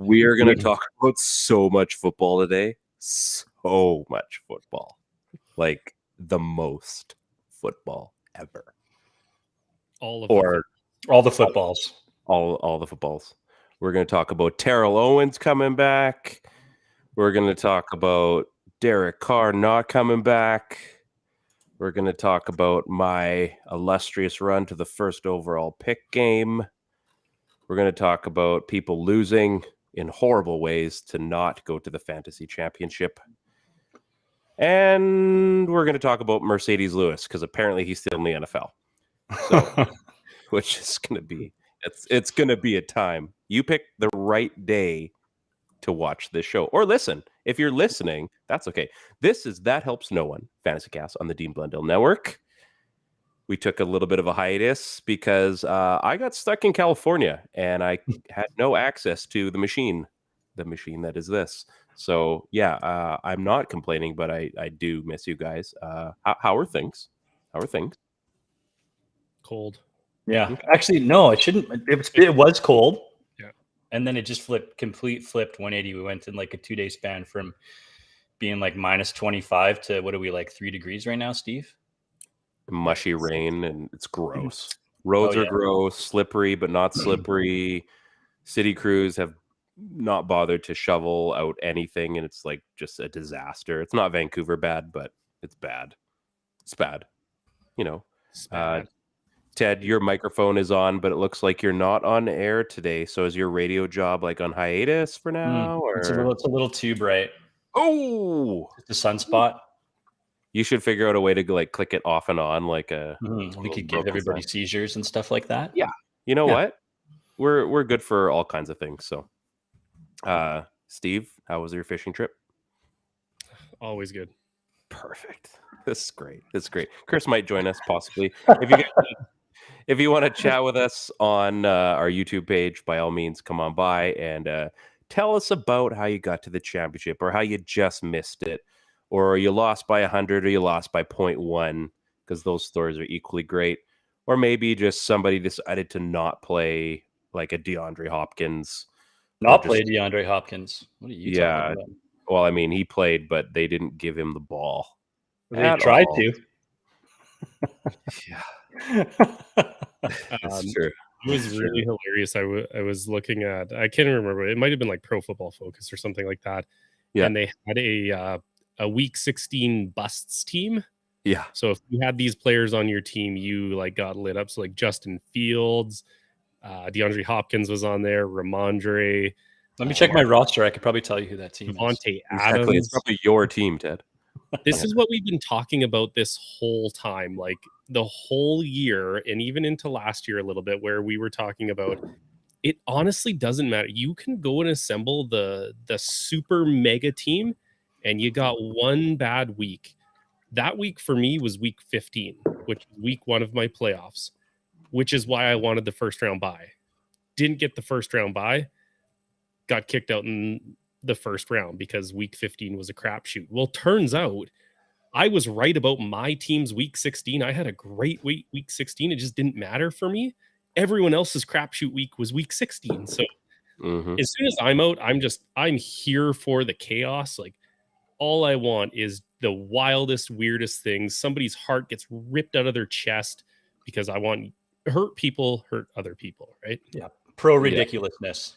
We are going to talk about so much football today. So much football. Like the most football ever. All the footballs. All the footballs. We're going to talk about Terrell Owens coming back. We're going to talk about Derek Carr not coming back. We're going to talk about my illustrious run to the first overall pick game. We're going to talk about people losing in horrible ways to not go to the fantasy championship. And we're going to talk about Mercedes Lewis because apparently he's still in the NFL. So, which is going to be, it's going to be a time. You pick the right day to watch this show or listen. If you're listening, that's okay. This is That Helps No One, FantasyCast on the Dean Blundell Network. We took a little bit of a hiatus because I got stuck in California and I had no access to the machine that is this. So yeah, I'm not complaining, but I do miss you guys. How are things? Cold. Yeah, actually, no, it shouldn't. It was cold. Yeah, and then it just flipped 180. We went in like a 2-day span from being like minus 25 to what are we, like 3 degrees right now, Steve? Mushy rain, and it's gross. Roads are gross, slippery but not slippery. City crews have not bothered to shovel out anything, and it's like just a disaster. It's not Vancouver bad, but it's bad. It's bad. You know. It's bad. Ted, your microphone is on, but it looks like you're not on air today. So is your radio job like on hiatus for now? Or it's a little too bright. Oh, it's a sunspot. You should figure out a way to like click it off and on, like a. We could give everybody seizures and stuff like that. Yeah, you know what? We're good for all kinds of things. So, Steve, how was your fishing trip? Always good. Perfect. This is great. Chris might join us possibly. If you want to chat with us on our YouTube page, by all means, come on by and tell us about how you got to the championship or how you just missed it or you lost by 100 or you lost by 0.1 because those stories are equally great. Or maybe just somebody decided to not play like a DeAndre Hopkins. Play DeAndre Hopkins. What are you talking about? Well, I mean, he played, but they didn't give him the ball. They tried to. Yeah. That's true. It was really hilarious. I was looking at, I can't remember, it might have been like Pro Football Focus or something like that. Yeah. And they had a week 16 busts team. Yeah. So if you had these players on your team, you like got lit up. So like Justin Fields, DeAndre Hopkins was on there, Ramondre. Let me check my roster. I could probably tell you who that team is. Adams. Exactly. It's probably your team, Ted. This is what we've been talking about this whole time, like the whole year and even into last year a little bit, where we were talking about it honestly doesn't matter. You can go and assemble the super mega team and you got one bad week. That week for me was week 15, which was week 1 of my playoffs, which is why I wanted the first round bye. Didn't get the first round bye, got kicked out in the first round because week 15 was a crapshoot. Well, turns out I was right about my team's week 16. I had a great week 16. It just didn't matter for me. Everyone else's crapshoot week was week 16. So as soon as I'm out, I'm here for the chaos. Like all I want is the wildest, weirdest things. Somebody's heart gets ripped out of their chest because I want hurt people, hurt other people. Right. Yeah. Pro ridiculousness.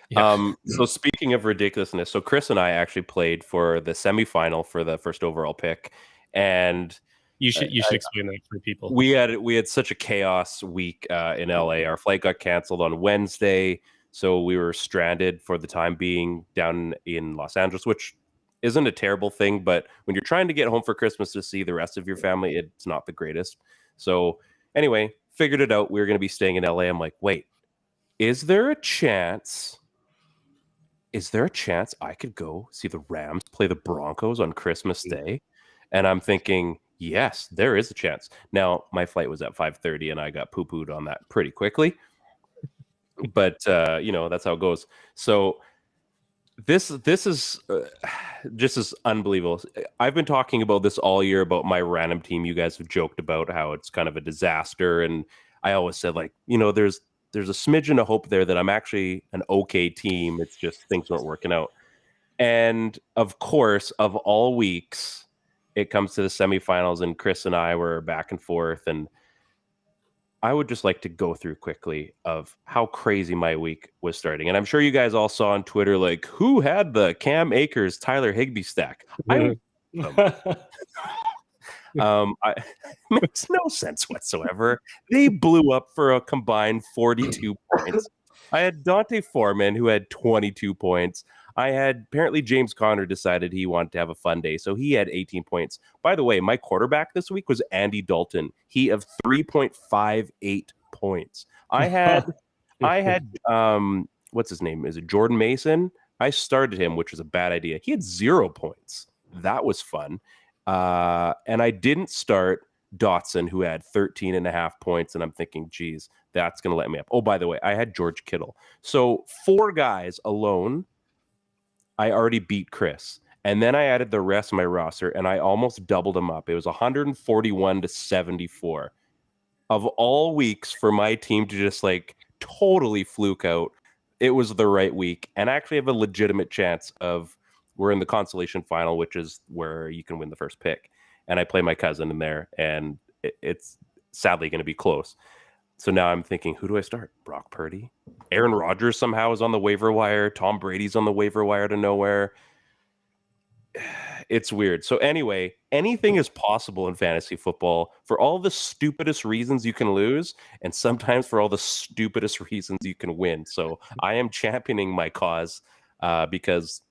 Yeah. So speaking of ridiculousness, so Chris and I actually played for the semifinal for the first overall pick, and you should explain that for people. We had such a chaos week in LA. Our flight got canceled on Wednesday, so we were stranded for the time being down in Los Angeles, which isn't a terrible thing, but when you're trying to get home for Christmas to see the rest of your family, it's not the greatest. So anyway, figured it out. We were going to be staying in LA. I'm like, wait, is there a chance I could go see the Rams play the Broncos on Christmas Day? And I'm thinking, yes, there is a chance. Now, my flight was at 5:30 and I got poo-pooed on that pretty quickly. But, that's how it goes. So this is just as unbelievable. I've been talking about this all year about my random team. You guys have joked about how it's kind of a disaster. And I always said, like, there's there's a smidgen of hope there that I'm actually an okay team. It's just things weren't working out. And of course, of all weeks, it comes to the semifinals, and Chris and I were back and forth. And I would just like to go through quickly of how crazy my week was starting. And I'm sure you guys all saw on Twitter, like, who had the Cam Akers, Tyler Higbee stack? Makes no sense whatsoever. They blew up for a combined 42 points. I had Dante Foreman, who had 22 points. I had apparently James Conner decided he wanted to have a fun day, so he had 18 points. By the way, my quarterback this week was Andy Dalton. He of 3.58 points. I had what's his name? Is it Jordan Mason? I started him, which was a bad idea. He had 0 points. That was fun. And I didn't start Dotson, who had 13.5 points. And I'm thinking, geez, that's going to let me up. Oh, by the way, I had George Kittle. So 4 guys alone, I already beat Chris. And then I added the rest of my roster, and I almost doubled them up. It was 141 to 74. Of all weeks for my team to just like totally fluke out, it was the right week. And I actually have a legitimate chance of, we're in the consolation final, which is where you can win the first pick. And I play my cousin in there, and it's sadly going to be close. So now I'm thinking, who do I start? Brock Purdy? Aaron Rodgers somehow is on the waiver wire. Tom Brady's on the waiver wire to nowhere. It's weird. So anyway, anything is possible in fantasy football for all the stupidest reasons you can lose, and sometimes for all the stupidest reasons you can win. So I am championing my cause because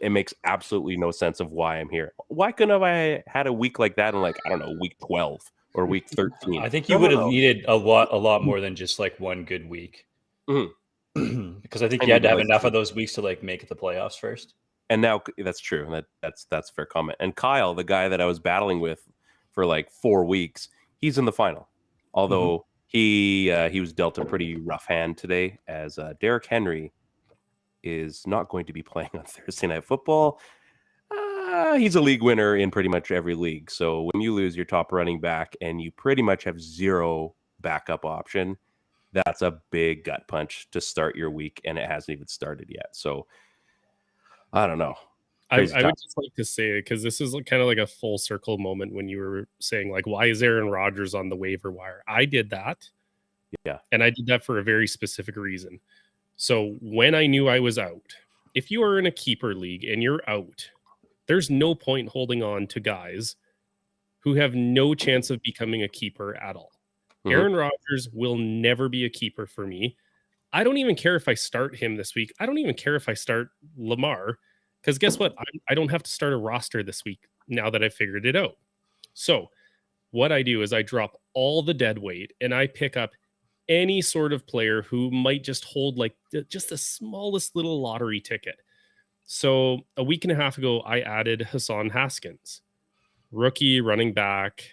it makes absolutely no sense of why I'm here. Why couldn't I had a week like that in, like, I don't know, week 12 or week 13? I think you would have needed a lot more than just like one good week. Mm-hmm. Because I think you had to have enough of those weeks to like make it the playoffs first. And now that's true. That's a fair comment. And Kyle, the guy that I was battling with for like 4 weeks, he's in the final. Although he was dealt a pretty rough hand today, as Derrick Henry is not going to be playing on Thursday Night Football. He's a league winner in pretty much every league. So when you lose your top running back and you pretty much have 0 backup option, that's a big gut punch to start your week, and it hasn't even started yet. So I don't know. I would just like to say it because this is kind of like a full circle moment when you were saying, like, why is Aaron Rodgers on the waiver wire? I did that. Yeah. And I did that for a very specific reason. So when I knew I was out, if you are in a keeper league and you're out, there's no point holding on to guys who have no chance of becoming a keeper at all. Aaron Rodgers will never be a keeper for me. I don't even care if I start him this week. I don't even care if I start Lamar, because guess what? I don't have to start a roster this week now that I figured it out. So what I do is I drop all the dead weight and I pick up any sort of player who might just hold like just the smallest little lottery ticket. So a week and a half ago, I added Hassan Haskins, rookie running back,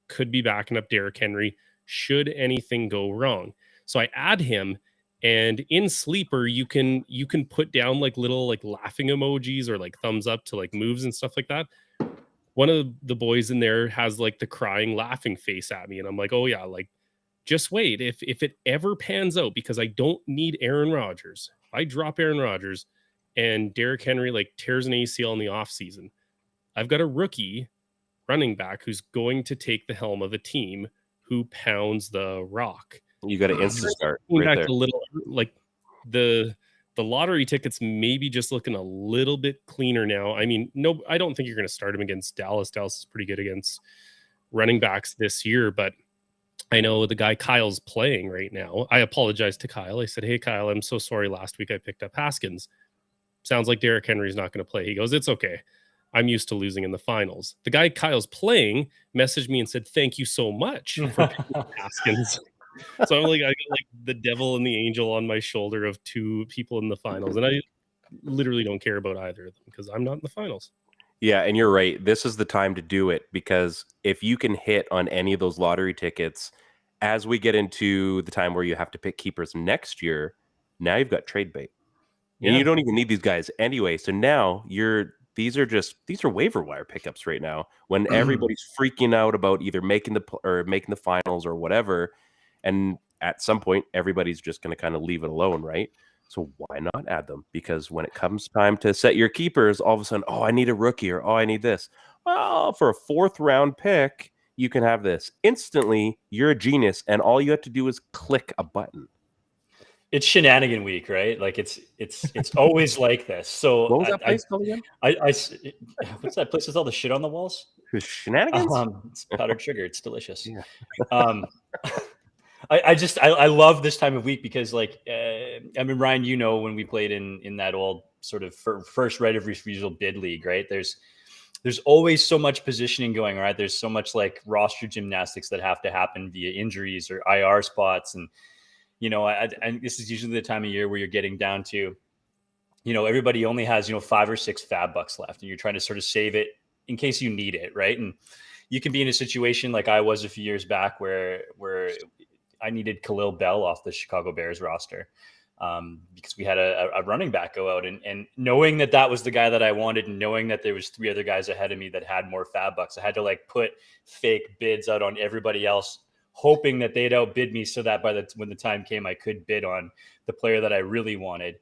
could be backing up Derrick Henry should anything go wrong. So I add him, and in Sleeper, you can put down like little like laughing emojis or like thumbs up to like moves and stuff like that. One of the boys in there has like the crying laughing face at me, and I'm like, oh yeah, like just wait. If it ever pans out, because I don't need Aaron Rodgers. If I drop Aaron Rodgers and Derrick Henry like tears an ACL in the offseason, I've got a rookie running back who's going to take the helm of a team who pounds the rock. You got an instant start right there. A little, like the lottery tickets maybe just looking a little bit cleaner now. I mean, no, I don't think you're going to start him against Dallas. Dallas is pretty good against running backs this year, but I know the guy Kyle's playing right now. I apologize to Kyle. I said, hey, Kyle, I'm so sorry. Last week I picked up Haskins. Sounds like Derrick Henry's not going to play. He goes, it's okay. I'm used to losing in the finals. The guy Kyle's playing messaged me and said, thank you so much for picking up Haskins. So I'm like, I got like the devil and the angel on my shoulder of 2 people in the finals. And I literally don't care about either of them because I'm not in the finals. Yeah, and you're right. This is the time to do it, because if you can hit on any of those lottery tickets, as we get into the time where you have to pick keepers next year, now you've got trade bait. And you don't even need these guys anyway. So now these are waiver wire pickups right now when everybody's freaking out about either making the finals or whatever. And at some point, everybody's just going to kind of leave it alone, right? So why not add them? Because when it comes time to set your keepers, all of a sudden, oh, I need a rookie, or oh, I need this. Well, for a 4th round pick, you can have this. Instantly, you're a genius, and all you have to do is click a button. It's shenanigan week, right? Like it's always like this. So What was that place called again? What's that place with all the shit on the walls? Shenanigans? It's powdered sugar. It's delicious. Yeah. I love this time of week because, like, I mean, Ryan, you know, when we played in that old sort of first right of refusal bid league, right? There's always so much positioning going, right? There's so much like roster gymnastics that have to happen via injuries or IR spots, and you know, and this is usually the time of year where you're getting down to, you know, everybody only has, you know, 5 or 6 fab bucks left, and you're trying to sort of save it in case you need it, right? And you can be in a situation like I was a few years back where I needed Khalil Bell off the Chicago Bears roster because we had a running back go out, and knowing that was the guy that I wanted, and knowing that there was 3 other guys ahead of me that had more fab bucks, I had to like put fake bids out on everybody else, hoping that they'd outbid me so that when the time came, I could bid on the player that I really wanted,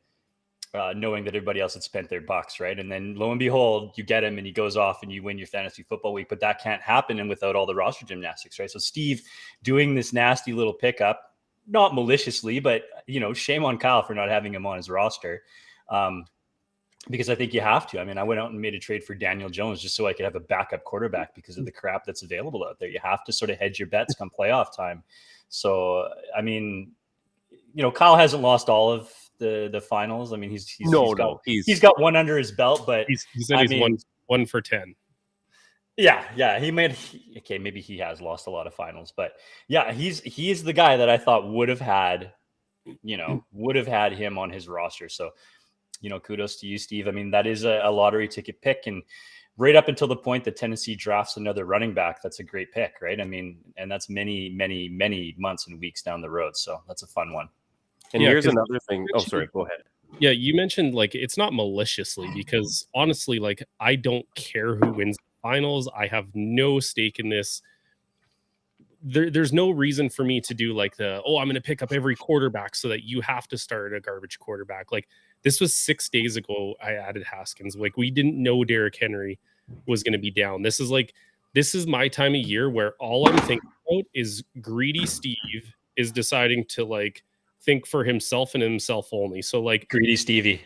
knowing that everybody else had spent their bucks, right? And then lo and behold, you get him and he goes off and you win your fantasy football week. But that can't happen and without all the roster gymnastics, right? So Steve doing this nasty little pickup, not maliciously, but, you know, shame on Kyle for not having him on his roster. Because I think you have to. I mean, I went out and made a trade for Daniel Jones just so I could have a backup quarterback because of the crap that's available out there. You have to sort of hedge your bets come playoff time. So, I mean, you know, Kyle hasn't lost all of the finals. I mean, he's got one under his belt, but he said he's one for 10. Yeah. Maybe he has lost a lot of finals, but yeah, he is the guy that I thought would have had him on his roster. So, you know, kudos to you, Steve. I mean, that is a lottery ticket pick, and right up until the point that Tennessee drafts another running back, that's a great pick, right? I mean, and that's many, many, many months and weeks down the road. So that's a fun one. And here's another thing. Oh, sorry. Go ahead. Yeah, you mentioned like it's not maliciously, because honestly, like I don't care who wins the finals. I have no stake in this. There's no reason for me to do like I'm going to pick up every quarterback so that you have to start a garbage quarterback. Like this was 6 days ago. I added Haskins. Like we didn't know Derrick Henry was going to be down. This is my time of year where all I'm thinking about is greedy Steve is deciding to like think for himself and himself only. So like greedy Stevie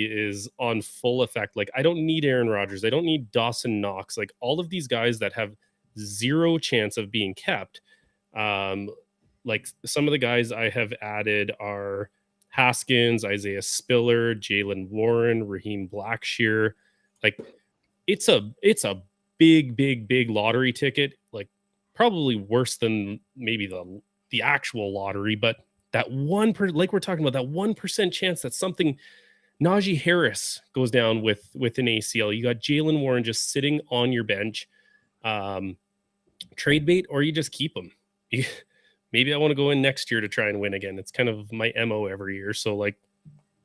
is on full effect. Like I don't need Aaron Rodgers. I don't need Dawson Knox. Like all of these guys that have zero chance of being kept. Like some of the guys I have added are Haskins, Isaiah Spiller, Jalen Warren, Raheem Blackshear. Like it's a big lottery ticket. Like probably worse than maybe the actual lottery, but that like we're talking about, that 1% chance that something Najee Harris goes down with an ACL. You got Jalen Warren just sitting on your bench. Trade bait, or you just keep them. Maybe I want to go in next year to try and win again. It's kind of my MO every year. So like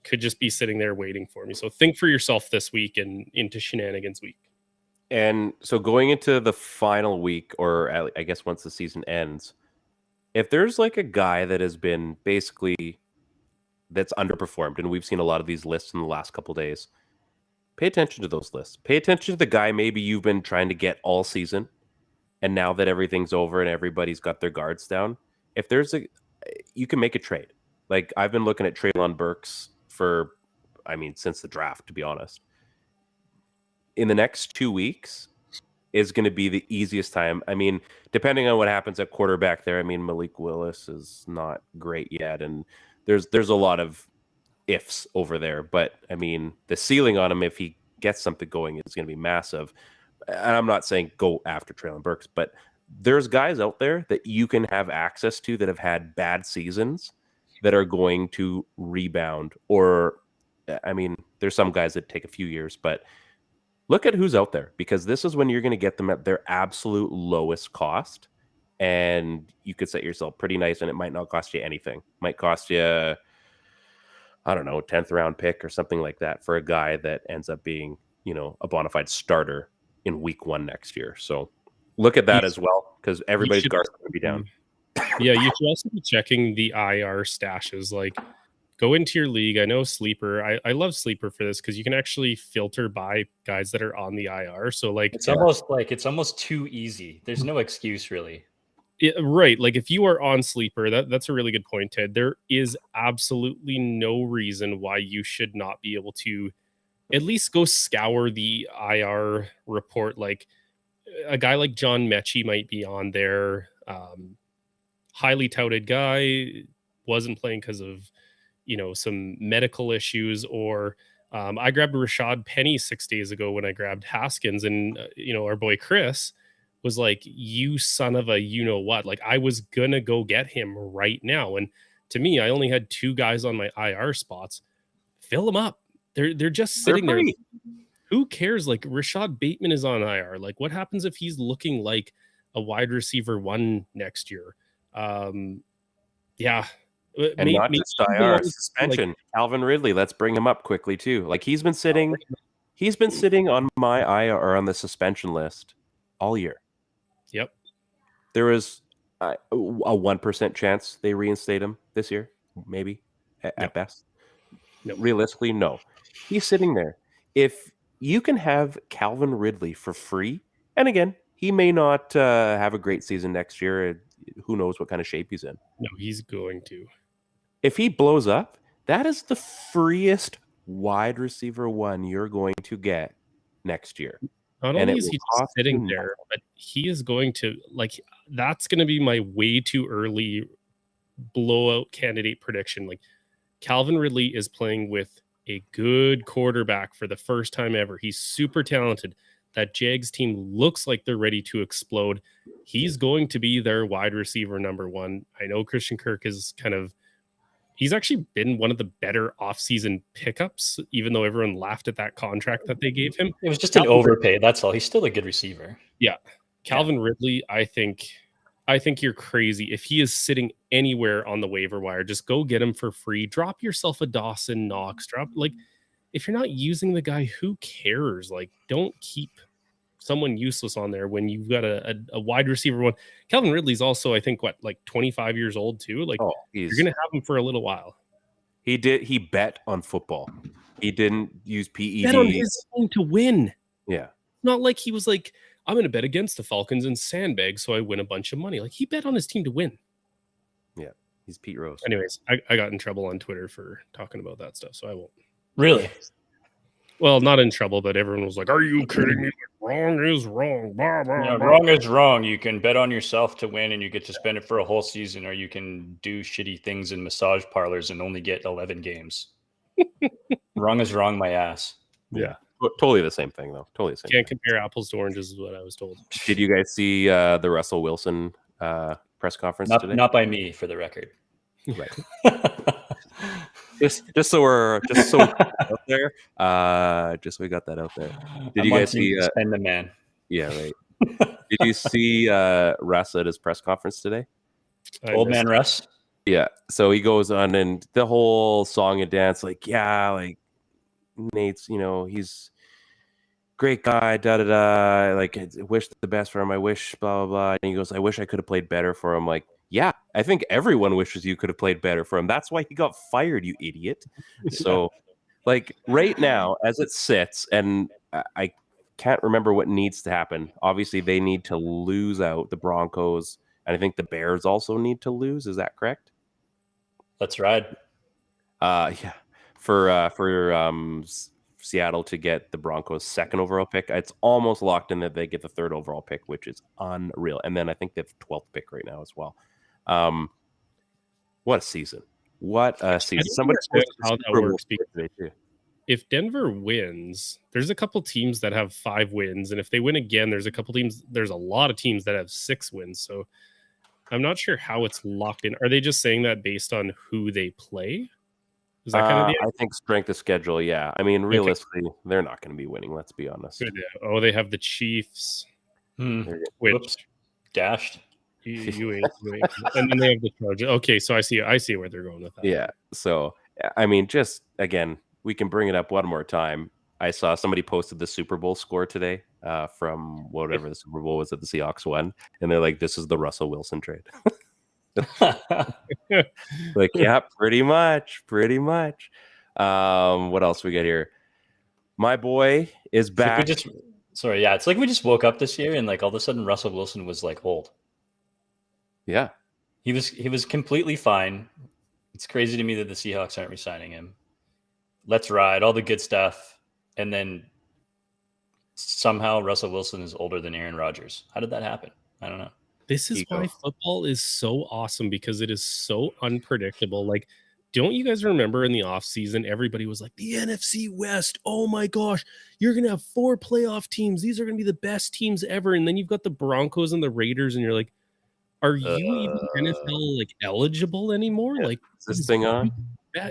could just be sitting there waiting for me. So think for yourself this week and into shenanigans week. And so going into the final week, or I guess once the season ends, if there's like a guy that has been basically that's underperformed, and we've seen a lot of these lists in the last couple of days, pay attention to those lists. Pay attention to the guy maybe you've been trying to get all season, and now that everything's over and everybody's got their guards down, if there's you can make a trade. Like I've been looking at Treylon Burks since the draft, to be honest. In the next 2 weeks is going to be the easiest time. I mean, depending on what happens at quarterback there, I mean, Malik Willis is not great yet, and there's a lot of ifs over there. But I mean, the ceiling on him, if he gets something going, is going to be massive. And I'm not saying go after Treylon Burks, but there's guys out there that you can have access to that have had bad seasons that are going to rebound. Or, I mean, there's some guys that take a few years, but look at who's out there, because this is when you're going to get them at their absolute lowest cost. And you could set yourself pretty nice, and it might not cost you anything. It might cost you, I don't know, 10th round pick or something like that for a guy that ends up being, you know, a bona fide starter in week 1 next year. So look at that as well, because everybody's guard's going to be down. Yeah, you should also be checking the IR stashes. Like, go into your league. I know Sleeper. I love Sleeper for this because you can actually filter by guys that are on the IR. So, like, It's almost too easy. There's no excuse really. right. Like, if you are on Sleeper, that's a really good point, Ted. There is absolutely no reason why you should not be able to at least go scour the IR report. Like, a guy like John Mechie might be on there. Highly touted guy, wasn't playing because of some medical issues, or I grabbed Rashad Penny 6 days ago when I grabbed Haskins, and our boy Chris was like, "You son of a what?" Like, I was gonna go get him right now, and to me, I only had 2 guys on my IR spots. Fill them up. They're just sitting there. Who cares? Like, Rashad Bateman is on IR. Like, what happens if he's looking like a wide receiver 1 next year? Yeah. And not just IR, suspension. Like, Calvin Ridley, let's bring him up quickly too. Like, he's been sitting on my IR or on the suspension list all year. Yep. There was a 1% chance they reinstate him this year, maybe at best. Nope. Realistically, no. He's sitting there. If you can have Calvin Ridley for free, and again, he may not have a great season next year. Who knows what kind of shape he's in? No, he's going to. If he blows up, that is the freest wide receiver 1 you're going to get next year. Not only is he just sitting there, but he is going to, like, that's going to be my way too early blowout candidate prediction. Like, Calvin Ridley is playing with a good quarterback for the first time ever. He's super talented. That Jags team looks like they're ready to explode. He's going to be their wide receiver number 1. I know Christian Kirk is he's actually been one of the better offseason pickups, even though everyone laughed at that contract that they gave him. It was just an overpay. That's all. He's still a good receiver. Yeah. Calvin Ridley, I think you're crazy. If he is sitting anywhere on the waiver wire, just go get him for free. Drop yourself a Dawson Knox. If you're not using the guy, who cares? Like, don't keep someone useless on there when you've got a wide receiver 1. Calvin Ridley's also, I think, 25 years old too. Like, you're gonna have him for a little while. He bet on football. He didn't use PEDs. Bet on his team to win. Yeah. Not like he was like, I'm gonna bet against the Falcons and sandbag so I win a bunch of money. Like, he bet on his team to win. Yeah. He's Pete Rose. Anyways, I got in trouble on Twitter for talking about that stuff, so I won't. Really? Well, not in trouble, but everyone was like, "Are you kidding me? Wrong is wrong." Blah, blah, Yeah, blah. wrong is wrong. You can bet on yourself to win and you get to spend it for a whole season, or you can do shitty things in massage parlors and only get 11 games. Wrong is wrong, my ass. Yeah. Totally the same thing, though. Totally the same. Can't compare apples to oranges is what I was told. Did you guys see the Russell Wilson press conference today? Not by me, for the record. Right. just so we're out there. Just so we got that out there. Did you guys see spend the man? Yeah, right. Did you see Russ at his press conference today? Old man Russ? Yeah. So he goes on and the whole song and dance, like Nate's, he's great guy, like, I wish the best for him. I wish blah blah blah. And he goes, I wish I could have played better for him. Like, yeah, I think everyone wishes you could have played better for him. That's why he got fired, you idiot. So, like, right now, as it sits, and I can't remember what needs to happen. Obviously, they need to lose out, the Broncos, and I think the Bears also need to lose. Is that correct? Let's ride. Yeah. For Seattle to get the Broncos' 2nd overall pick, it's almost locked in that they get the 3rd overall pick, which is unreal. And then I think they have 12th pick right now as well. What a season! What a season! Somebody how that works. If Denver wins, there's a couple teams that have 5 wins, and if they win again, there's a lot of teams that have 6 wins. So I'm not sure how it's locked in. Are they just saying that based on who they play? Is that kind of the I think strength of schedule, yeah. I mean, realistically, they're not going to be winning, let's be honest. Good. Oh, they have the Chiefs. Whoops. Dashed. You ain't. And then they have the Chargers. Okay, so I see where they're going with that. Yeah. So, I mean, just, again, we can bring it up one more time. I saw somebody posted the Super Bowl score today from whatever the Super Bowl was that the Seahawks won. And they're like, this is the Russell Wilson trade. Like, yeah, pretty much. What else we got here? My boy is back. It's like we just woke up this year and like all of a sudden Russell Wilson was like old. Yeah. He was completely fine. It's crazy to me that the Seahawks aren't re-signing him. Let's ride, all the good stuff. And then somehow Russell Wilson is older than Aaron Rodgers. How did that happen? I don't know. This is why football is so awesome, because it is so unpredictable. Like, don't you guys remember in the offseason, everybody was like, the NFC West, oh my gosh, you're going to have 4 playoff teams. These are going to be the best teams ever. And then you've got the Broncos and the Raiders, and you're like, are you even NFL like eligible anymore? Yeah, like, is this thing on?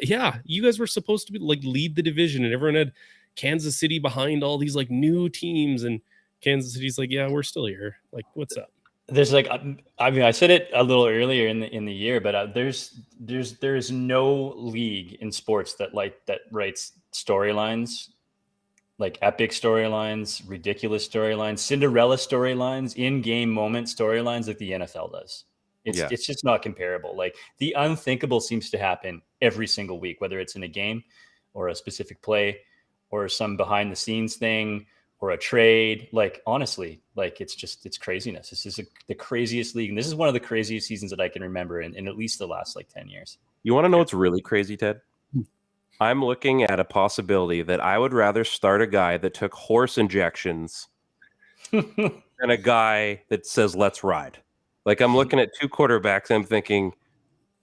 Yeah, you guys were supposed to be like lead the division, and everyone had Kansas City behind all these like new teams, and Kansas City's like, yeah, we're still here. Like, what's up? There's like, I mean, I said it a little earlier in the year, but there is no league in sports that writes storylines, like epic storylines, ridiculous storylines, Cinderella storylines, in-game moment storylines like the NFL does. It's just not comparable. Like, the unthinkable seems to happen every single week, whether it's in a game or a specific play or some behind the scenes thing or a trade. Like, honestly, like it's craziness. This is the craziest league. And this is one of the craziest seasons that I can remember in at least the last like 10 years. You want to know what's really crazy, Ted? I'm looking at a possibility that I would rather start a guy that took horse injections than a guy that says, let's ride. Like, I'm looking at 2 quarterbacks and I'm thinking,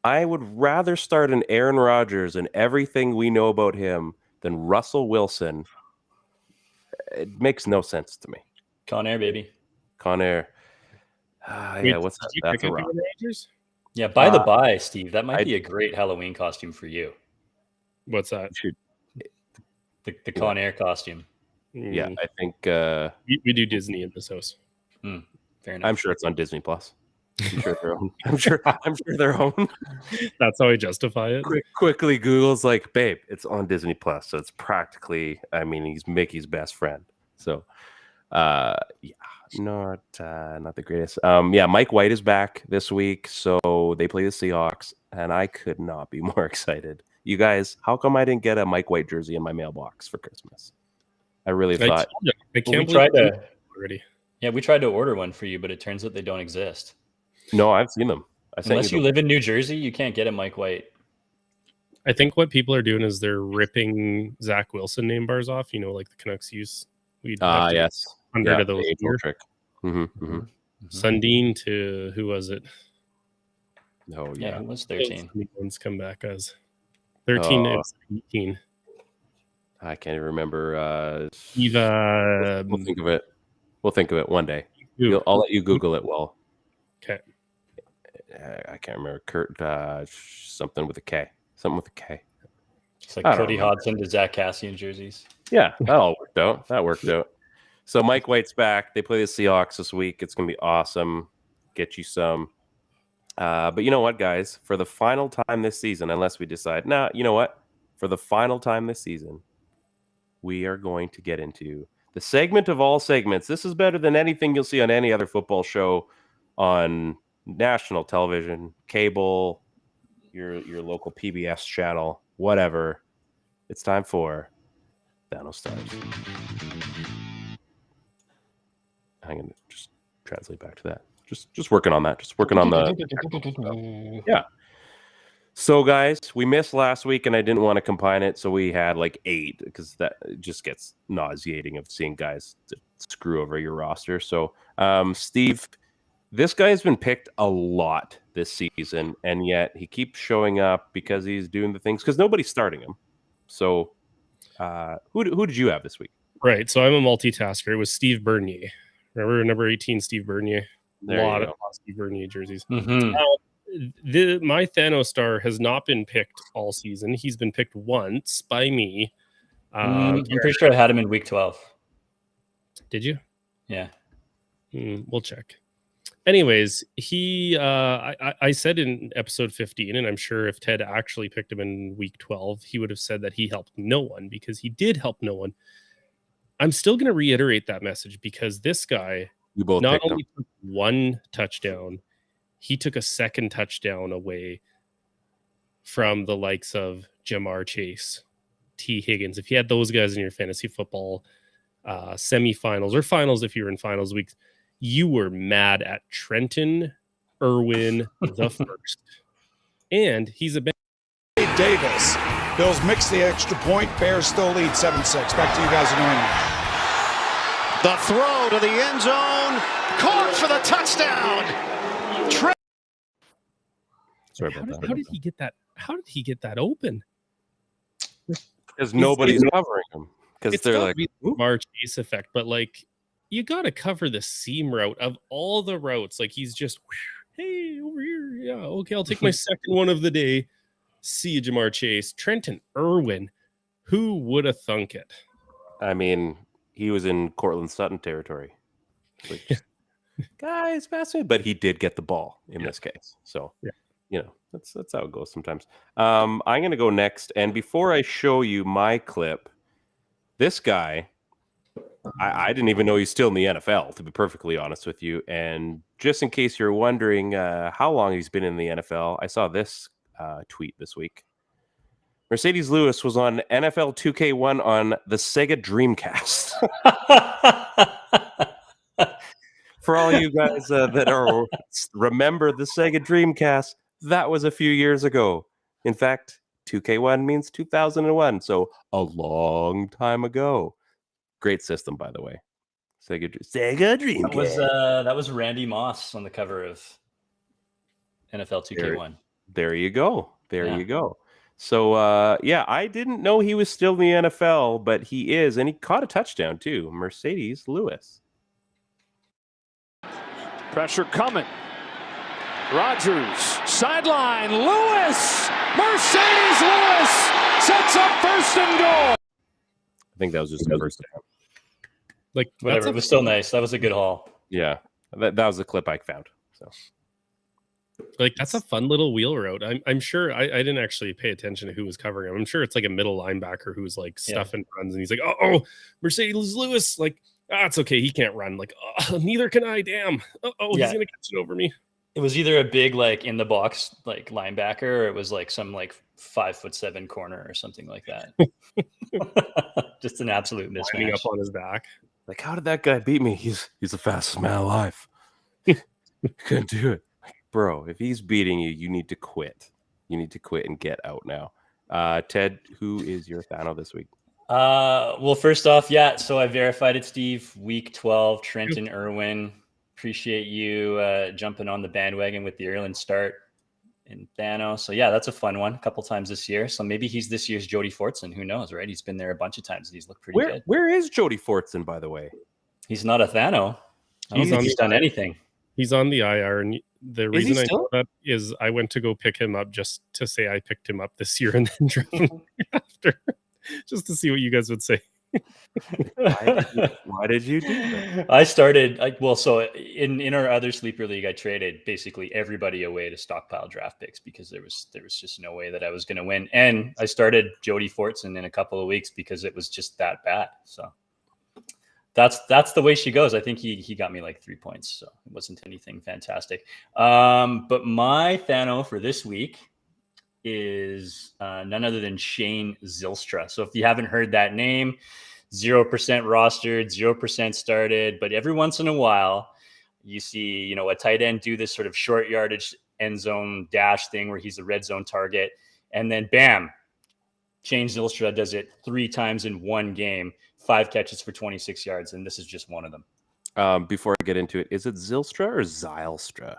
I would rather start an Aaron Rodgers and everything we know about him than Russell Wilson. It makes no sense to me. Con Air, baby. Con Air. Yeah, what's that? That's a rock. Yeah, by the by, Steve, that might be a great Halloween costume for you. What's that? The Con Air costume. Yeah, I think we do Disney in this house. Fair enough. I'm sure it's on Disney Plus. I'm sure they're own. I'm sure they're own. That's how I justify it. Quickly Google's like, babe, it's on Disney Plus, so it's practically. I mean, he's Mickey's best friend. So, yeah, not the greatest. Yeah, Mike White is back this week, so they play the Seahawks, and I could not be more excited. You guys, how come I didn't get a Mike White jersey in my mailbox for Christmas? I really thought. I can't believe it already. Yeah, we tried to order one for you, but it turns out they don't exist. No, I've seen them. Unless you live in New Jersey, you can't get a Mike White. I think what people are doing is they're ripping Zach Wilson name bars off. You know, like the Canucks use. Yes. 100 of those. Trick. Sundin to who was it? Oh yeah, it was 13. Ones come back as 13 and 18. I can't even remember. We'll think of it. We'll think of it one day. I'll let you Google it. Well, okay. I can't remember. Kurt something with a K. Something with a K. It's like Cody Hodgson to Zach Cassian jerseys. Yeah, that all worked out. That worked out. So Mike White's back. They play the Seahawks this week. It's gonna be awesome. Get you some. But you know what, guys? For the final time this season, unless we decide, you know what? For the final time this season, we are going to get into the segment of all segments. This is better than anything you'll see on any other football show on national television, cable, your local PBS channel, whatever. It's time for THNO Stars. I'm going to just translate back to that. Just working on that. Just working on the... Yeah. So, guys, we missed last week, and I didn't want to combine it, so we had like 8, because that just gets nauseating of seeing guys screw over your roster. So, Steve, this guy has been picked a lot this season, and yet he keeps showing up because he's doing the things, because nobody's starting him. So, who did you have this week? Right, so I'm a multitasker. It was Steve Bernier. Remember number 18, Steve Bernier? A lot of Steve Bernier jerseys. Mm-hmm. My THNO star has not been picked all season. He's been picked once by me. I'm pretty sure I had him in week 12. Did you? Yeah. We'll check. Anyways, I said in episode 15, and I'm sure if Ted actually picked him in week 12, he would have said that he helped no one, because he did help no one. I'm still going to reiterate that message, because this guy not only took 1 touchdown, he took a second touchdown away from the likes of Jamar Chase, T. Higgins. If you had those guys in your fantasy football semifinals or finals, if you were in finals weeks, you were mad at Trenton Irwin the first. And he's a Davis. Bills mix the extra point. Bears still lead 7-6. Back to you guys in New England. The throw to the end zone. Caught for the touchdown. Sorry about that. How did he get that? How did he get that open? Because nobody's covering him. Because they're like March Chase effect, but like you got to cover the seam route of all the routes. Like he's just, hey, over here. Yeah, okay, I'll take my second one of the day. See you, Jamar Chase. Trenton Irwin. Who would have thunk it? I mean, he was in Cortland Sutton territory. Like, guys, pass me. But he did get the ball in this case. So, that's how it goes sometimes. I'm going to go next. And before I show you my clip, this guy, I didn't even know he's still in the NFL, to be perfectly honest with you. And just in case you're wondering how long he's been in the NFL, I saw this tweet this week. Mercedes Lewis was on NFL 2K1 on the Sega Dreamcast. For all you guys that remember the Sega Dreamcast, that was a few years ago. In fact, 2K1 means 2001, so a long time ago. Great system, by the way. Sega Dreamcast. That was Randy Moss on the cover of NFL 2K1. There you go. You go. So, I didn't know he was still in the NFL, but he is, and he caught a touchdown too. Mercedes Lewis. Pressure coming. Rodgers, sideline, Lewis! Mercedes Lewis sets up first and goal. I think that was just the first time. Like whatever, it was still nice. That was a good haul. Yeah, that was the clip I found. So, like that's a fun little wheel route. I'm sure I didn't actually pay attention to who was covering him. I'm sure it's like a middle linebacker who's like stuffing runs, and he's like, oh, Mercedes Lewis, like, it's okay, he can't run. Like, neither can I. Damn. He's gonna catch it over me. It was either a big like in the box like linebacker, or it was like some like 5'7" corner or something like that. Just an absolute mismatch. Up on his back. Like, how did that guy beat me? He's the fastest man alive. Couldn't do it. Like, bro, if he's beating you, you need to quit. You need to quit and get out now. Ted, who is your THNO this week? Well, first off, so I verified it, Steve. Week 12, Trenton Irwin. Appreciate you jumping on the bandwagon with the early start in THNO. So that's a fun one. A couple times this year. So maybe he's this year's Jody Fortson. Who knows, right? He's been there a bunch of times and he's looked pretty good. Where is Jody Fortson, by the way? He's not a THNO. I don't think he's done anything. He's on the IR, and the reason I know that is I went to go pick him up just to say I picked him up this year and then drove him after, just to see what you guys would say. Why did you do that? I started so in our other sleeper league, I traded basically everybody away to stockpile draft picks because there was just no way that I was going to win, and I started Jody Fortson in a couple of weeks because it was just that bad. So that's the way she goes. I think he got me like 3 points, so it wasn't anything fantastic. But my THNO for this week is none other than Shane Zylstra. So if you haven't heard that name, 0% rostered, 0% started, but every once in a while you see, a tight end do this sort of short yardage end zone dash thing where he's a red zone target, and then bam, Shane Zylstra does it 3 times in one game, 5 catches for 26 yards, and this is just one of them. Before I get into it, is it Zylstra or Zylstra?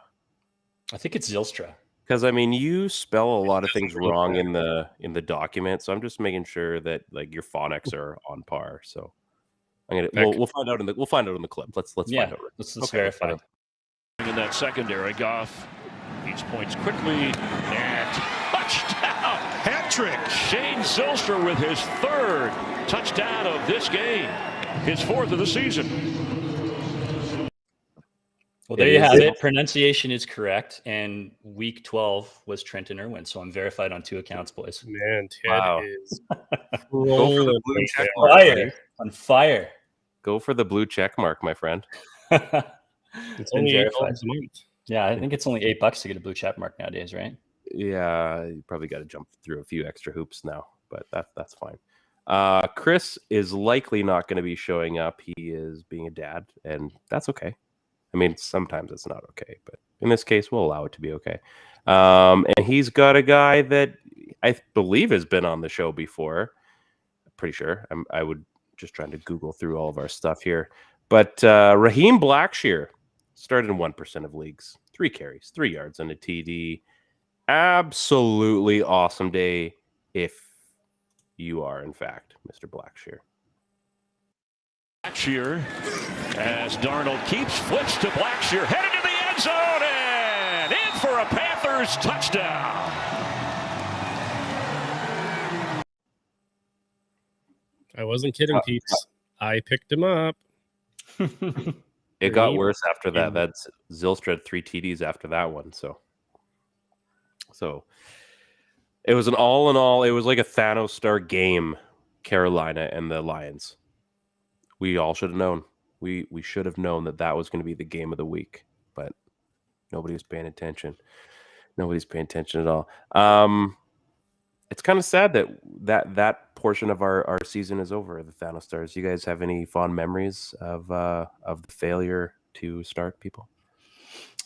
I think it's Zylstra. Because I mean, you spell a lot of things wrong in the document, so I'm just making sure that like your phonics are on par. So I'm gonna we'll find out in the clip. Let's find out. Let's verify. In that secondary, Goff needs points quickly and touchdown, hat trick. Shane Zylstra with his 3rd touchdown of this game, his 4th of the season. Well, there you have it. Pronunciation is correct. And week 12 was Trenton Irwin. So I'm verified on 2 accounts, boys. Man, Ted is on fire. Go for the blue check mark, my friend. It's only $8 a month. Yeah, I think it's only $8 to get a blue check mark nowadays, right? Yeah, you probably got to jump through a few extra hoops now, but that's fine. Chris is likely not going to be showing up. He is being a dad, and that's okay. I mean, sometimes it's not okay, but in this case, we'll allow it to be okay. And he's got a guy that I believe has been on the show before. Pretty sure. I would just trying to Google through all of our stuff here. But Raheem Blackshear started in 1% of leagues, 3 carries, 3 yards, and a TD. Absolutely awesome day if you are, in fact, Mr. Blackshear. Blackshear, as Darnold keeps, flips to Blackshear, headed to the end zone, and in for a Panthers touchdown. I wasn't kidding, Peeps. I picked him up. It got worse after that. That's Zylstra had 3 TDs after that one. So it was an all in all. It was like a THNO star game, Carolina and the Lions. We all should have known. We should have known that was going to be the game of the week, but nobody was paying attention. Nobody's paying attention at all. It's kind of sad that portion of our season is over. The THNO stars. You guys have any fond memories of the failure to start people?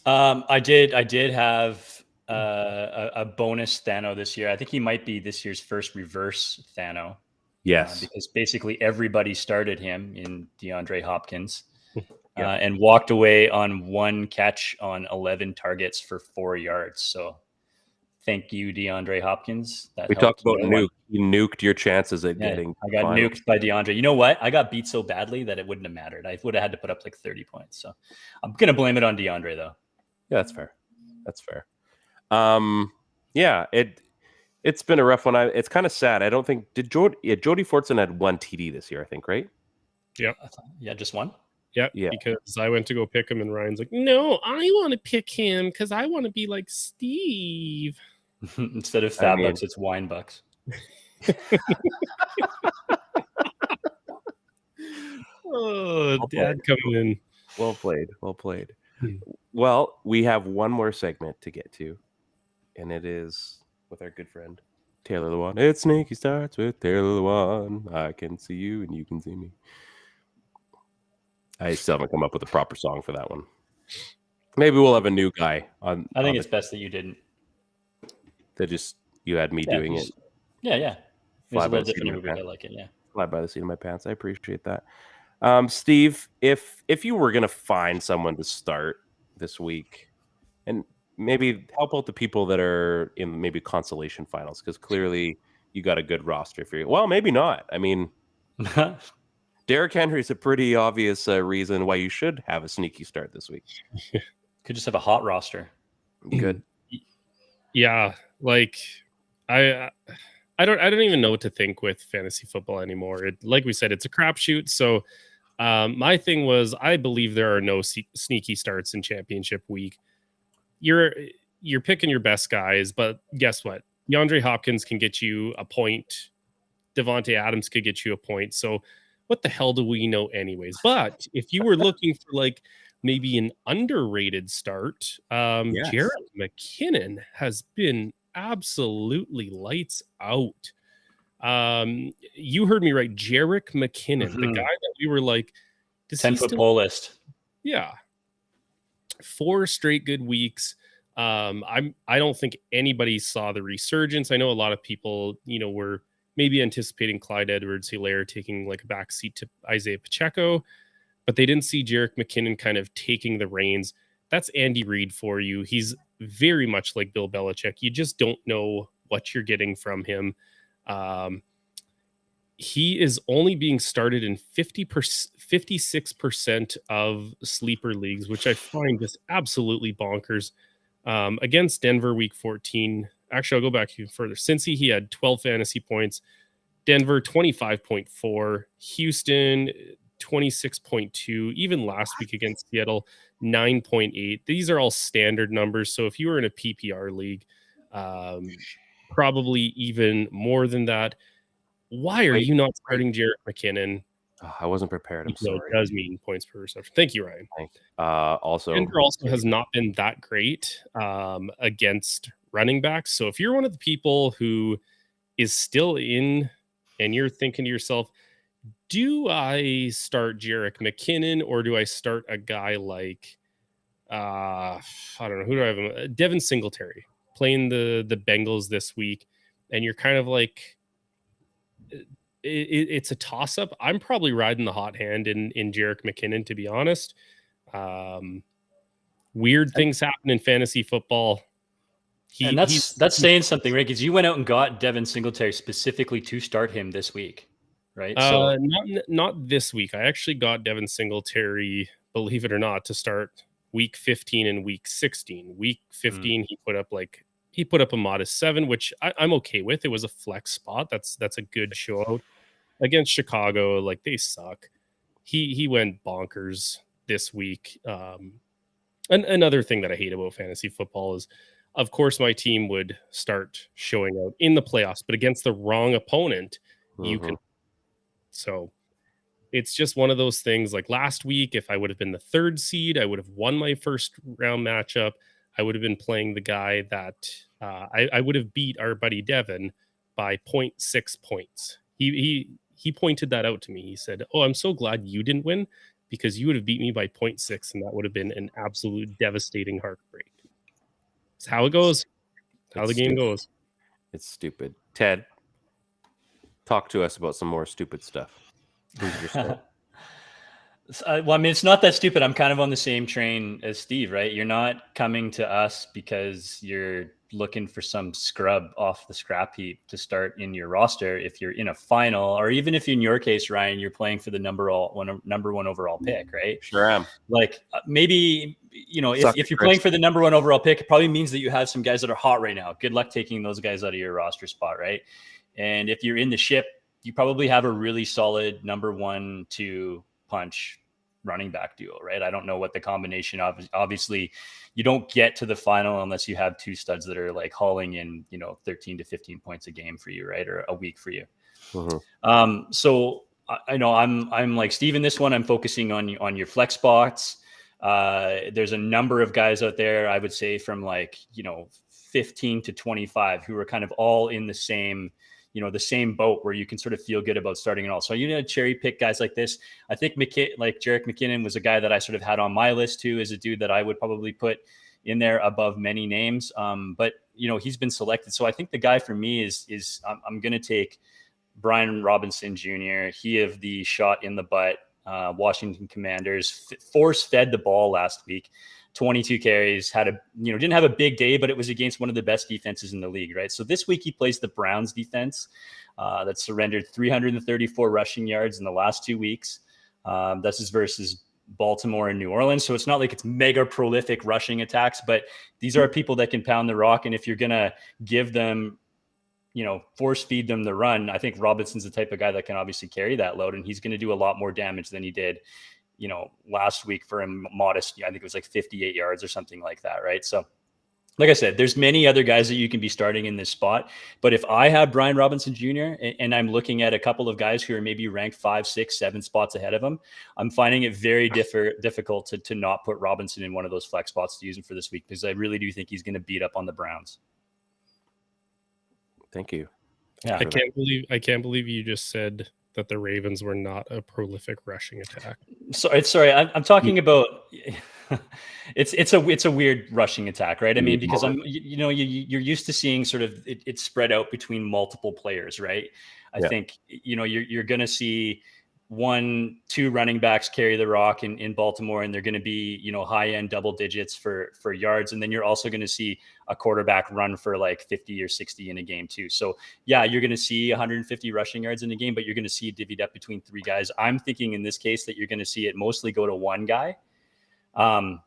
I did have a bonus THNO this year. I think he might be this year's first reverse THNO. Yes, because basically everybody started him in DeAndre Hopkins and walked away on 1 catch on 11 targets for 4 yards. So thank you, DeAndre Hopkins. We talked about nuke. You nuked your chances at getting. I got nuked by DeAndre. You know what? I got beat so badly that it wouldn't have mattered. I would have had to put up like 30 points. So I'm going to blame it on DeAndre, though. Yeah, that's fair. That's fair. Yeah, it's been a rough one. It's kind of sad. I don't think Jody Fortson had 1 TD this year, I think, right? Yeah, just 1. Yeah, because I went to go pick him, and Ryan's like, "No, I want to pick him because I want to be like Steve." Instead of fat bucks, it's wine bucks. Oh, Dad coming in. Well played. Well played. Well, we have one more segment to get to, and it is with our good friend Taylor the One. It's Sneaky Starts with Taylor the One. I can see you and you can see me. I still haven't come up with a proper song for that one. Maybe we'll have a new guy on. I think it's best that you didn't. That just you had me doing it. Yeah. It's a little different movie. I like it. Yeah. Fly by the seat of my pants. I appreciate that. Steve, if you were gonna find someone to start this week, and maybe help out the people that are in maybe consolation finals, because clearly you got a good roster for you. Well, maybe not. I mean, Derrick Henry is a pretty obvious reason why you should have a sneaky start this week. Could just have a hot roster. Good. Yeah, like I don't even know what to think with fantasy football anymore. Like we said, it's a crapshoot. So my thing was, I believe there are no sneaky starts in championship week. You're picking your best guys, but guess what? DeAndre Hopkins can get you a point. Devontae Adams could get you a point. So what the hell do we know anyways? But if you were looking for like maybe an underrated start, Jerick McKinnon has been absolutely lights out. You heard me right. Jerick McKinnon, the guy that we were like, 10-foot pole list. Yeah. 4 straight good weeks. I don't think anybody saw the resurgence. I know a lot of people, were maybe anticipating Clyde Edwards-Helaire taking like a backseat to Isaiah Pacheco, but they didn't see Jerick McKinnon kind of taking the reins. That's Andy Reid for you. He's very much like Bill Belichick. You just don't know what you're getting from him. He is only being started in 56% of sleeper leagues, which I find just absolutely bonkers. Against Denver week 14. Actually, I'll go back even further. Cincy, he had 12 fantasy points. Denver, 25.4. Houston, 26.2. Even last week against Seattle, 9.8. These are all standard numbers. So if you were in a PPR league, probably even more than that. Why are you not starting Jerick McKinnon? I wasn't prepared. I'm No, sorry. it does mean points per reception. Thank you, Ryan. Also, Denver also has not been that great against running backs. So if you're one of the people who is still in and you're thinking to yourself, do I start Jerick McKinnon or do I start a guy like I don't know, who do I have? Devin Singletary playing the Bengals this week, and you're kind of like, it's a toss up. I'm probably riding the hot hand in Jerick McKinnon, to be honest. Weird things happen in fantasy football. And that's saying something, right? Because you went out and got Devin Singletary specifically to start him this week, right? So not this week. I actually got Devin Singletary, believe it or not, to start week 15 and week 16. Week 15, he put up a modest 7, which I'm okay with. It was a flex spot. That's a good show out against Chicago. Like, they suck. He went bonkers this week. And another thing that I hate about fantasy football is, of course, my team would start showing out in the playoffs, but against the wrong opponent, you can. So it's just one of those things. Like last week, if I would have been the 3rd seed, I would have won my first round matchup. I would have been playing the guy that I would have beat our buddy Devin by 0.6 points. He pointed that out to me. He said, "Oh, I'm so glad you didn't win because you would have beat me by 0.6, and that would have been an absolute devastating heartbreak." It's how it goes. How the game goes. It's stupid. Ted, talk to us about some more stupid stuff. Who's your start? Well, I mean, it's not that stupid. I'm kind of on the same train as Steve, right? You're not coming to us because you're looking for some scrub off the scrap heap to start in your roster. If you're in a final, or even if in your case, Ryan, you're playing for the number one overall pick, right? Sure am. Like maybe, if you're playing for the number 1 overall pick, it probably means that you have some guys that are hot right now. Good luck taking those guys out of your roster spot, right? And if you're in the ship, you probably have a really solid number 1-2 punch running back duo, right? I don't know what the combination of. Obviously, you don't get to the final unless you have 2 studs that are like hauling in, 13 to 15 points a game for you, right? Or a week for you. So I know I'm like Steve in this one. I'm focusing on your flex spots. There's a number of guys out there, I would say from 15 to 25 who are kind of all in the same boat where you can sort of feel good about starting it all. So cherry pick guys like this. I think Jerick McKinnon was a guy that I sort of had on my list too, as a dude that I would probably put in there above many names. But he's been selected. So I think the guy for me is I'm going to take Brian Robinson Jr. He of the shot in the butt, Washington Commanders, force fed the ball last week. 22 carries, didn't have a big day, but it was against one of the best defenses in the league, right? So this week he plays the Browns defense that surrendered 334 rushing yards in the last 2 weeks. This is versus Baltimore and New Orleans. So it's not like it's mega prolific rushing attacks, but these are people that can pound the rock. And if you're going to give them, force feed them the run, I think Robinson's the type of guy that can obviously carry that load, and he's going to do a lot more damage than he did last week for a modest, I think it was like 58 yards or something like that. Right. So like I said, there's many other guys that you can be starting in this spot, but if I have Brian Robinson Jr. and I'm looking at a couple of guys who are maybe ranked 5, 6, 7 spots ahead of him, I'm finding it very difficult to not put Robinson in one of those flex spots to use him for this week, because I really do think he's going to beat up on the Browns. Thank you. Yeah. I can't believe you just said that the Ravens were not a prolific rushing attack. Sorry, I'm talking about it's a weird rushing attack, right? I mean, because you're used to seeing sort of it spread out between multiple players, right? I think you're going to see 1-2 running backs carry the rock in Baltimore, and they're going to be high end double digits for yards, and then you're also going to see a quarterback run for like 50 or 60 in a game too. So yeah, you're going to see 150 rushing yards in a game, but you're going to see it divvied up between 3 guys. I'm thinking in this case that you're going to see it mostly go to 1 guy. So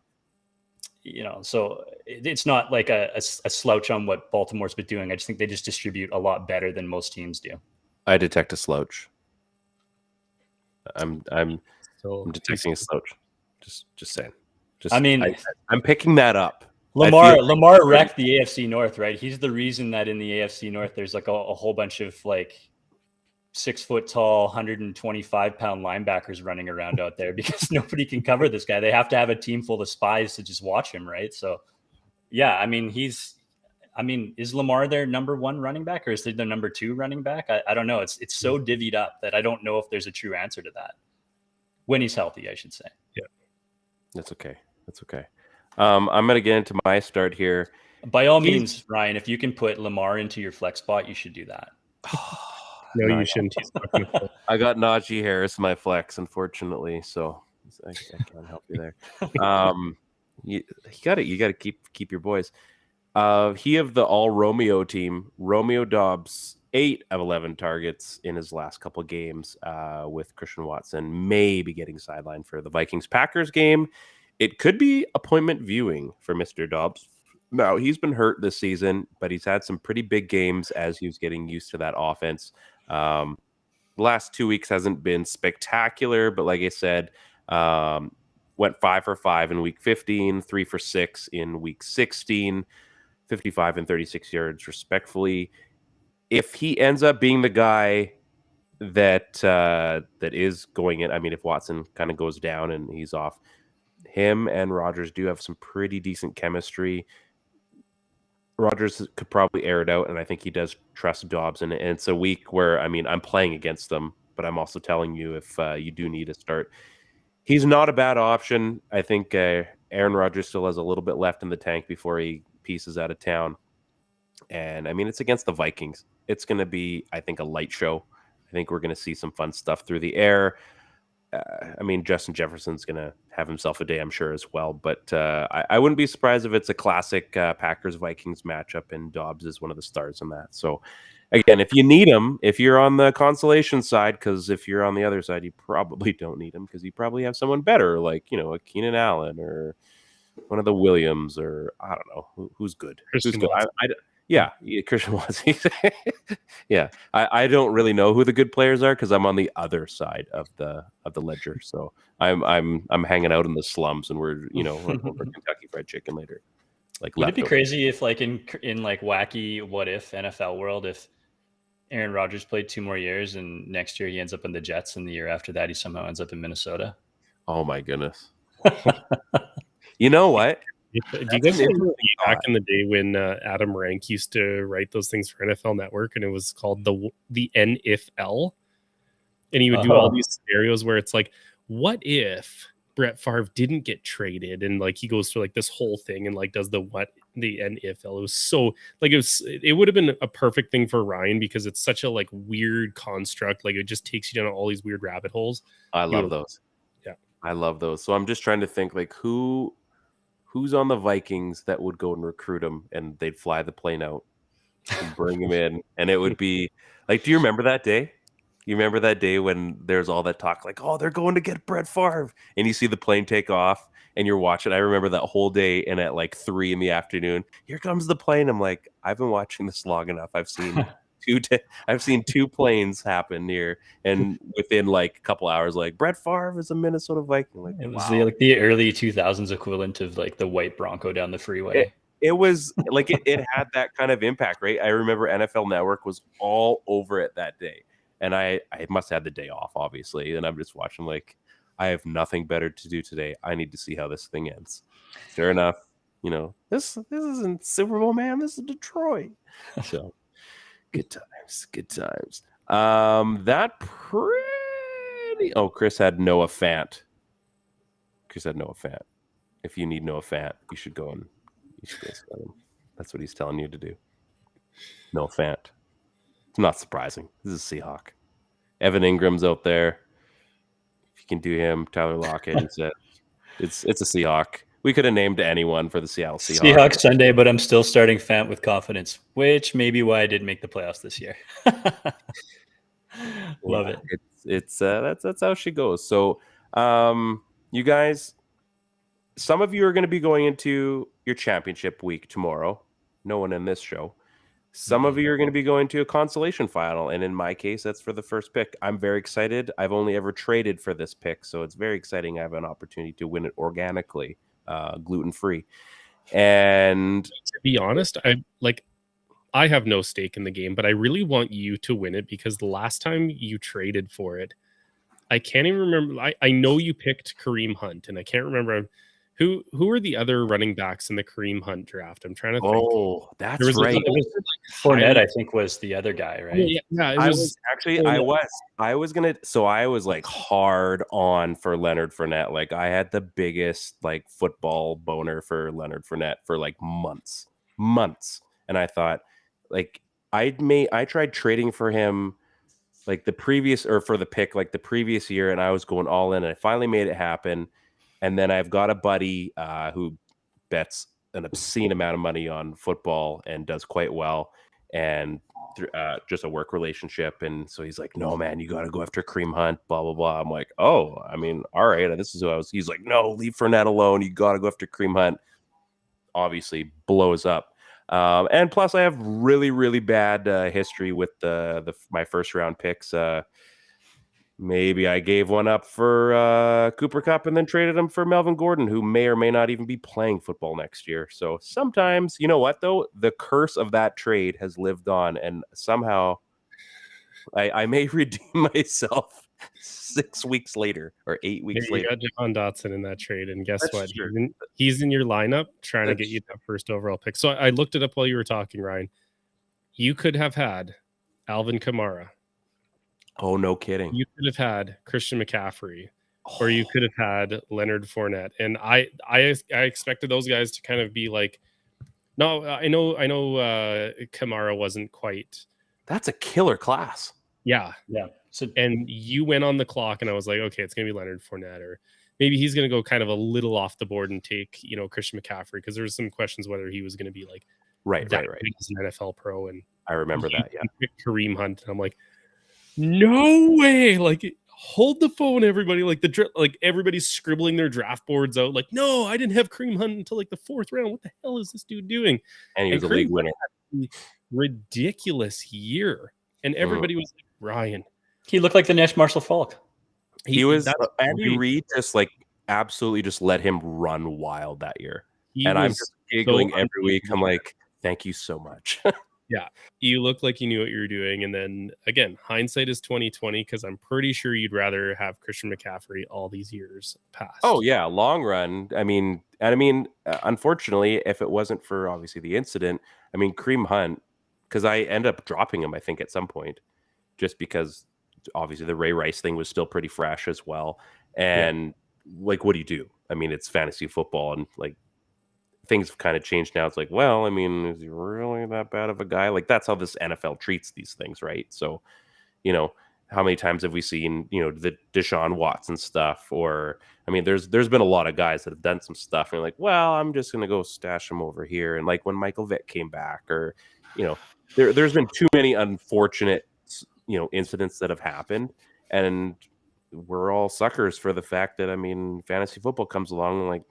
it's not like a slouch on what Baltimore's been doing. I just think they just distribute a lot better than most teams do. I detect a slouch. I'm detecting a slouch. Just saying. I'm picking that up. Lamar wrecked the AFC North, right? He's the reason that in the AFC North there's like a whole bunch of like 6-foot-tall, 125-pound linebackers running around out there because nobody can cover this guy. They have to have a team full of spies to just watch him, right? So, yeah, I mean, is Lamar their number one running back, or is he their number two running back? I don't know. It's so divvied up that I don't know if there's a true answer to that. When he's healthy, I should say. Yeah, that's okay. That's okay. I'm going to get into my start here. By all means, Ryan, if you can put Lamar into your flex spot, you should do that. No, you shouldn't. I got Najee Harris in my flex, unfortunately, so I can't help you there. You got to keep your boys. He of the all Romeo team, Romeo Dobbs, 8 of 11 targets in his last couple of games with Christian Watson, may be getting sidelined for the Vikings-Packers game. It could be appointment viewing for Mr. Dobbs. Now, he's been hurt this season, but he's had some pretty big games as he was getting used to that offense. The last 2 weeks hasn't been spectacular, but like I said, went 5 for 5 in week 15, 3 for 6 in week 16, 55 and 36 yards respectfully. If he ends up being the guy that is going in, I mean, if Watson kind of goes down and he's off, him and Rodgers do have some pretty decent chemistry. Rodgers could probably air it out, and I think he does trust Dobbs. And it's a week where, I mean, I'm playing against them, but I'm also telling you if you do need a start, he's not a bad option. I think Aaron Rodgers still has a little bit left in the tank before he pieces out of town. And, I mean, it's against the Vikings. It's going to be, I think, a light show. I think we're going to see some fun stuff through the air. I mean, Justin Jefferson's going to have himself a day, I'm sure, as well. But I wouldn't be surprised if it's a classic Packers-Vikings matchup, and Dobbs is one of the stars in that. So, again, if you need him, if you're on the consolation side, because if you're on the other side, you probably don't need him because you probably have someone better, like, a Keenan Allen or one of the Williams, or I don't know who's good. Who's good? Yeah, Christian Watson. Yeah, I don't really know who the good players are because I'm on the other side of the ledger. So I'm hanging out in the slums, and we're we're Kentucky Fried Chicken later. Like, would it be crazy if, like, in like wacky what if NFL world, if Aaron Rodgers played 2 more years and next year he ends up in the Jets, and the year after that he somehow ends up in Minnesota? Oh my goodness! You know what? Do you guys remember back in the day when Adam Rank used to write those things for NFL Network, and it was called the NFL, and he would do all these scenarios where it's like, what if Brett Favre didn't get traded, and like he goes through like this whole thing and like does the NFL. It was so like it would have been a perfect thing for Ryan because it's such a like weird construct. Like it just takes you down all these weird rabbit holes. I love those. Yeah, I love those. So I'm just trying to think like who's on the Vikings that would go and recruit him, and they'd fly the plane out and bring him in, and it would be like, do you remember that day? You remember that day when there's all that talk like, oh, they're going to get Brett Favre, and you see the plane take off and you're watching. I remember that whole day, and at like 3 p.m, here comes the plane. I'm like, I've been watching this long enough. I've seen two planes happen here, and within like a couple hours, like Brett Favre is a Minnesota Viking. Like, it was the early 2000s equivalent of like the white Bronco down the freeway. It was like it had that kind of impact, right? I remember NFL Network was all over it that day, and I must have had the day off, obviously, and I'm just watching like, I have nothing better to do today. I need to see how this thing ends. Sure enough, this isn't Super Bowl, man. This is Detroit. So. Good times. That pretty. Oh, Chris had Noah Fant. If you need Noah Fant, you should go start him. That's what he's telling you to do. Noah Fant. It's not surprising. This is Seahawk. Evan Ingram's out there. If you can do him, Tyler Lockett. He said it's a Seahawk. We could have named anyone for the Seattle Seahawks. Seahawks Sunday, but I'm still starting Fant with confidence, which may be why I didn't make the playoffs this year. Love it. It's that's how she goes. So, you guys, some of you are going to be going into your championship week tomorrow. No one in this show. Some of you are going to be going to a consolation final, and in my case, that's for the first pick. I'm very excited. I've only ever traded for this pick, so it's very exciting. I have an opportunity to win it organically. Gluten-free. And to be honest, I have no stake in the game, but I really want you to win it because the last time you traded for it, I can't even remember. I know you picked Kareem Hunt, and I can't remember who are the other running backs in the Kareem Hunt draft. I'm trying to think. Oh, that's There was right. It was Fournette, I think, was the other guy, right? Yeah, it I was was actually I was gonna, so I was like hard on for Leonard Fournette. Like I had the biggest like football boner for Leonard Fournette for like months. And I thought like I tried trading for him like the previous, or for the pick like the previous year, and I was going all in, and I finally made it happen. And then I've got a buddy who bets an obscene amount of money on football and does quite well, and just a work relationship. And so he's like, no, man, you got to go after Kareem Hunt, blah, blah, blah. I'm like, oh, I mean, all right. This is who I was. He's like, no, leave Fournette alone. You got to go after Kareem Hunt. Obviously blows up. And plus I have really, really bad history with my first round picks. Maybe I gave one up for Cooper Kupp and then traded him for Melvin Gordon, who may or may not even be playing football next year. So sometimes, you know what, though? The curse of that trade has lived on, and somehow I may redeem myself 6 weeks later or 8 weeks later. You got Jahan Dotson in that trade, and guess That's what? true. He's in your lineup trying to get you that first overall pick. So I looked it up while you were talking, Ryan. You could have had Alvin Kamara. Oh, no kidding. You could have had Christian McCaffrey, or you could have had Leonard Fournette. And I expected those guys to kind of be like, no, I know Kamara wasn't quite. That's a killer class. Yeah. So, and you went on the clock, and I was like, okay, it's gonna be Leonard Fournette, or maybe he's gonna go kind of a little off the board and take Christian McCaffrey, because there was some questions whether he was gonna be like right as an NFL pro. And I remember that. Yeah, picked Kareem Hunt, and I'm like, no way! Like, hold the phone, everybody! Like everybody's scribbling their draft boards out. Like, no, I didn't have Kareem Hunt until like the 4th round. What the hell is this dude doing? And he was a league winner. Ridiculous year, and everybody was like, Ryan. He looked like the Nash Marshall Falk. He was. Andy Reid just like absolutely just let him run wild that year, and I'm just giggling every week. I'm like, thank you so much. Yeah, you look like you knew what you were doing. And then again, hindsight is 2020, because I'm pretty sure you'd rather have Christian McCaffrey all these years past. Oh yeah, long run. I mean, unfortunately, if it wasn't for obviously the incident, I mean, Kareem Hunt, because I ended up dropping him, I think, at some point, just because obviously the Ray Rice thing was still pretty fresh as well. And like, what do you do? I mean, it's fantasy football, and like, things have kind of changed now. It's like, well, I mean, is he really that bad of a guy? Like, that's how this NFL treats these things, right? So, how many times have we seen, the Deshaun Watson stuff? Or, I mean, there's been a lot of guys that have done some stuff, and you're like, well, I'm just going to go stash him over here. And like when Michael Vick came back, or, there's been too many unfortunate, incidents that have happened. And we're all suckers for the fact that, I mean, fantasy football comes along and like,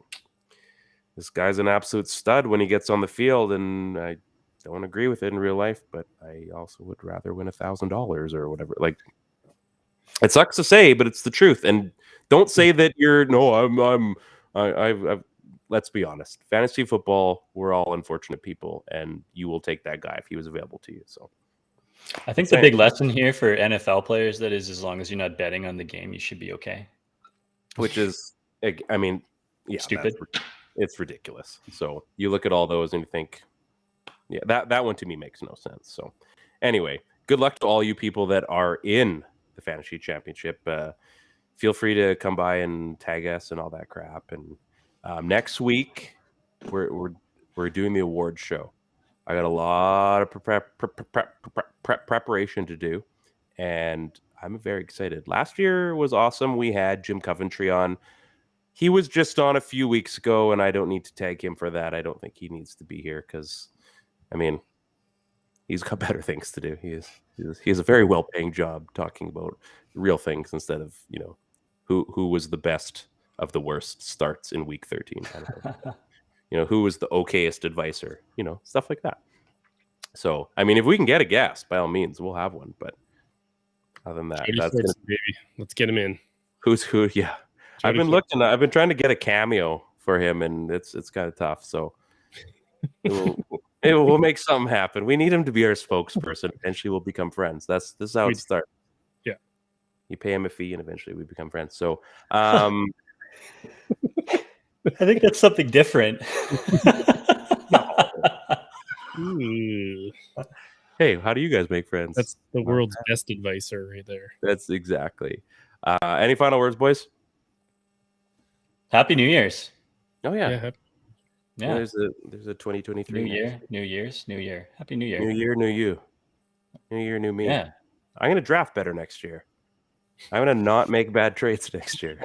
this guy's an absolute stud when he gets on the field, and I don't agree with it in real life, but I also would rather win $1,000 or whatever. Like, it sucks to say, but it's the truth. And don't say that let's be honest. Fantasy football, we're all unfortunate people, and you will take that guy if he was available to you. So I think the big lesson here for NFL players, that is, as long as you're not betting on the game, you should be okay. Which is, I mean, yeah, stupid. It's ridiculous. So you look at all those and you think, yeah, that one to me makes no sense. So anyway, good luck to all you people that are in the Fantasy Championship. Feel free to come by and tag us and all that crap. And next week, we're doing the awards show. I got a lot of preparation to do, and I'm very excited. Last year was awesome. We had Jim Coventry on. He was just on a few weeks ago, and I don't need to tag him for that. I don't think he needs to be here because, I mean, he's got better things to do. He has a very well-paying job talking about real things instead of, who was the best of the worst starts in week 13. I don't know. Who was the okayest advisor, stuff like that. So, I mean, if we can get a guest, by all means, we'll have one. But other than that, baby. Let's get him in. Who's who? Yeah. I've been trying to get a cameo for him, and it's kind of tough. So We'll make something happen. We need him to be our spokesperson. Eventually, we'll become friends. This is how it starts. Yeah. You pay him a fee, and eventually we become friends. So, I think that's something different. Ooh, hey, how do you guys make friends? that's the world's best advisor right there. That's exactly. Any final words, boys? Happy New Year's. Oh yeah. Yeah. There's a 2023 New year, New Year's, New Year. Happy New Year. New year, new you. New year, new me. Yeah. I'm gonna draft better next year. I'm gonna not make bad trades next year.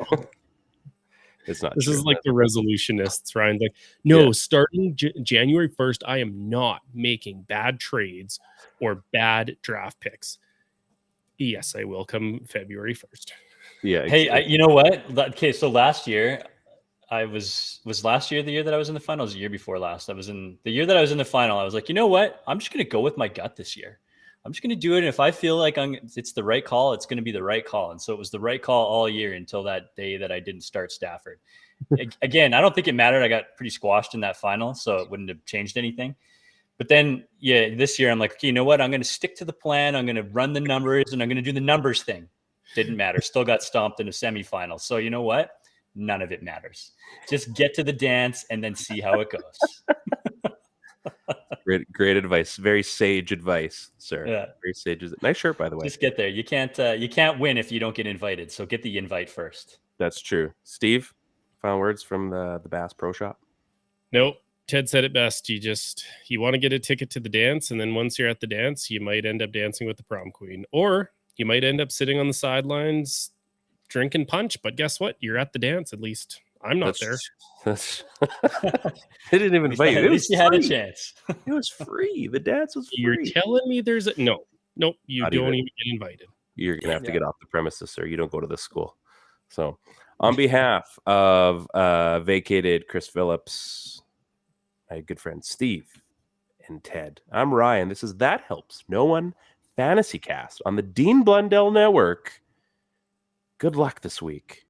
It's not. This true, is like but- the resolutionists, Ryan's like, no, starting January 1st, I am not making bad trades or bad draft picks. Yes, I will come February 1st. Yeah. Hey, you know what? Okay, so last year, I was last year the year that I was in the final? It was the year before last. I was in the year that I was in the final. I was like, you know what? I'm just gonna go with my gut this year. I'm just gonna do it. And if I feel like it's the right call, it's gonna be the right call. And so it was the right call all year until that day that I didn't start Stafford. Again, I don't think it mattered. I got pretty squashed in that final, so it wouldn't have changed anything. But then, this year I'm like, okay, you know what? I'm gonna stick to the plan. I'm gonna run the numbers, and I'm gonna do the numbers thing. Didn't matter. Still got stomped in a semifinal. So you know what? None of it matters. Just get to the dance and then see how it goes. Great advice. Very sage advice, sir. Yeah. Very sage. Nice shirt, by the way. Just get there. You can't win if you don't get invited. So get the invite first. That's true. Steve, final words from the Bass Pro Shop. Nope. Ted said it best. You want to get a ticket to the dance, and then once you're at the dance, you might end up dancing with the prom queen, or you might end up sitting on the sidelines drinking punch. But guess what? You're at the dance. At least I'm not there. They didn't even invite you. At least you had a chance. It was free. The dance was free. You're telling me there's a nope. You Not don't even. even get invited. You're gonna have to get off the premises, sir. You don't go to this school. So, on behalf of vacated Chris Phillips, my good friend Steve, and Ted, I'm Ryan. This is That Helps No One FantasyCast on the Dean Blundell Network. Good luck this week.